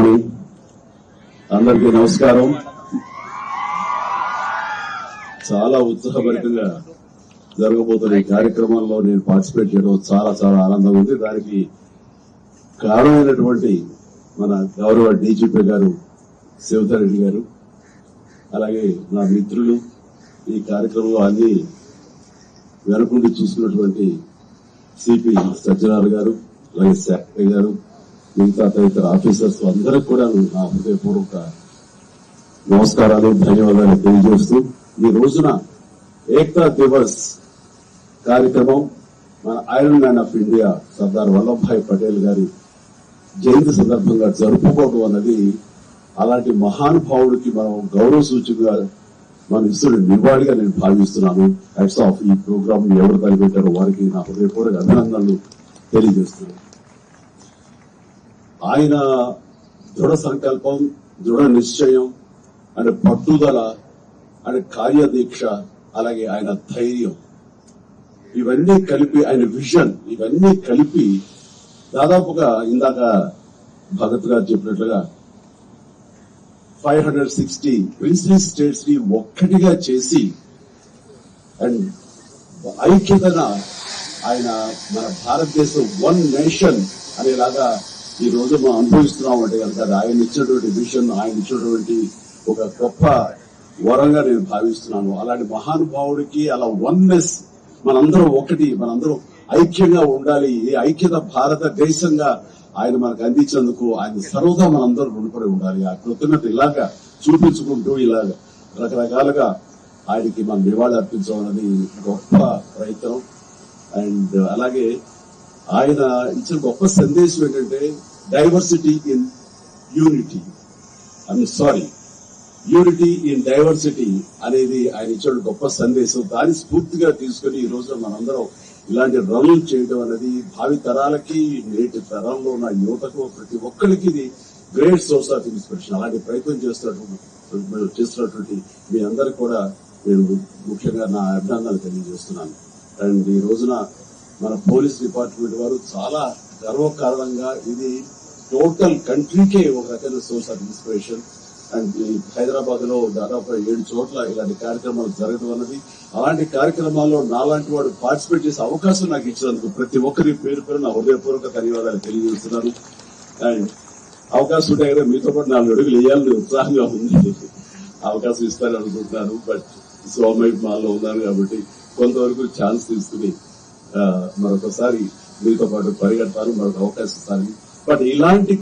Morning అందరికీ నమస్కారం. చాలా ఉత్సాహభరితంగా జరగబోతున్న ఈ కార్యక్రమంలో నేను పార్టిసిపేట్ చేయడం చాలా చాలా ఆనందంగా ఉంది. దానికి కారణమైనటువంటి మన గౌరవ డీజీపీ గారు శివధరెడ్డి గారు, అలాగే నా మిత్రులు, ఈ కార్యక్రమంలో అన్ని వెనుకుండి చూసుకున్నటువంటి సిపి సత్యనారాయణ గారు, అలాగే సెక్రటరీ గారు, మిగతా తదితర ఆఫీసర్స్ అందరికి కూడా నా హృదయపూర్వక నమస్కారాలు, ధన్యవాదాలు తెలియజేస్తూ ఈ రోజున ఏక్తా దివస్ కార్యక్రమం మన iron man of India Sardar Vallabhbhai Patel గారి జయంతి సందర్భంగా జరుపుకోవడం అన్నది అలాంటి మహానుభావుడికి మనం గౌరవ సూచికగా మనం ఇస్తున్న నివాళిగా నేను భావిస్తున్నాను. హెడ్స్ ఆఫ్ ఈ ప్రోగ్రామ్ ఎవరు తలపెట్టారో వారికి నా హృదయపూర్వక అభినందనలు తెలియజేస్తున్నాను. ఆయన దృఢ సంకల్పం, దృఢ నిశ్చయం అండ్ పట్టుదల అండ్ కార్యదీక్ష, అలాగే ఆయన ధైర్యం, ఇవన్నీ కలిపి ఆయన విజన్, ఇవన్నీ కలిపి దాదాపుగా ఇందాక భగత్ గారు చెప్పినట్లుగా 560 ప్రిన్స్లీ స్టేట్స్ ని ఒక్కటిగా చేసి అండ్ ఐక్యతగా ఆయన మన భారతదేశం వన్ నేషన్ అనేలాగా ఈ రోజు మనం అనుభవిస్తున్నాం అంటే కనుక అది ఆయన ఇచ్చినటువంటి విజన్, ఆయన ఇచ్చినటువంటి ఒక గొప్ప వరంగా నేను భావిస్తున్నాను. అలాంటి మహానుభావుడికి అలా వన్నెస్, మనందరం ఒకటి, మనందరం ఐక్యంగా ఉండాలి, ఈ ఐక్యత భారతదేశంగా ఆయన మనకు అందించేందుకు ఆయన సర్వదా మనందరూ రుణపడి ఉండాలి. ఆ కృతజ్ఞత ఇలాగా చూపించుకుంటూ ఇలాగ రకరకాలుగా ఆయనకి మనం నివాళి అర్పించాలన్నది గొప్ప ప్రయత్నం. అండ్ అలాగే ఆయన ఇచ్చిన గొప్ప సందేశం ఏంటంటే diversity in unity, unity in diversity అనేది ఆయన ఇచ్చిన గొప్ప సందేశం. దాన్ని స్ఫూర్తిగా తీసుకుని ఈ రోజున మనందరం ఇలాంటి రన్లు చేయడం అనేది భావి తరాలకి, నేటి తరంలో ఉన్న యువతకు, ప్రతి ఒక్కరికి ఇది గ్రేట్ సోర్స్ ఆఫ్ ఇన్స్పిరేషన్. అలాంటి ప్రయత్నం చేస్తున్నటువంటి మీ అందరికి కూడా నేను ముఖ్యంగా నా అభినందనలు తెలియజేస్తున్నాను. అండ్ ఈ రోజున మన పోలీస్ డిపార్ట్మెంట్ వారు చాలా గర్వకారణంగా ఇది టోటల్ కంట్రీకే ఒక రకమైన source of inspiration. And Hyderabad లో దాదాపు 7 చోట్ల ఇలాంటి కార్యక్రమాలు జరగడం అన్నది, అలాంటి కార్యక్రమాల్లో నాలాంటి వాడు పార్టిసిపేట్ చేసే అవకాశం నాకు ఇచ్చినందుకు ప్రతి ఒక్కరి పేరు పేరు నా హృదయపూర్వక ధన్యవాదాలు తెలియజేస్తున్నాను. అండ్ అవకాశం ఉంటే కదా మీతో పాటు 4 అడుగులు వేయాలని ఉత్సాహంగా ఉంది. అవకాశం ఇస్తారని అనుకుంటున్నాను. బట్ సోమయ్య మాల్లో ఉన్నాను కాబట్టి కొంతవరకు ఛాన్స్ తీసుకుని మరొకసారి మీతో పాటు పరిగెడతాను, మరొక అవకాశం ఇస్తాను. బట్ ఇలాంటి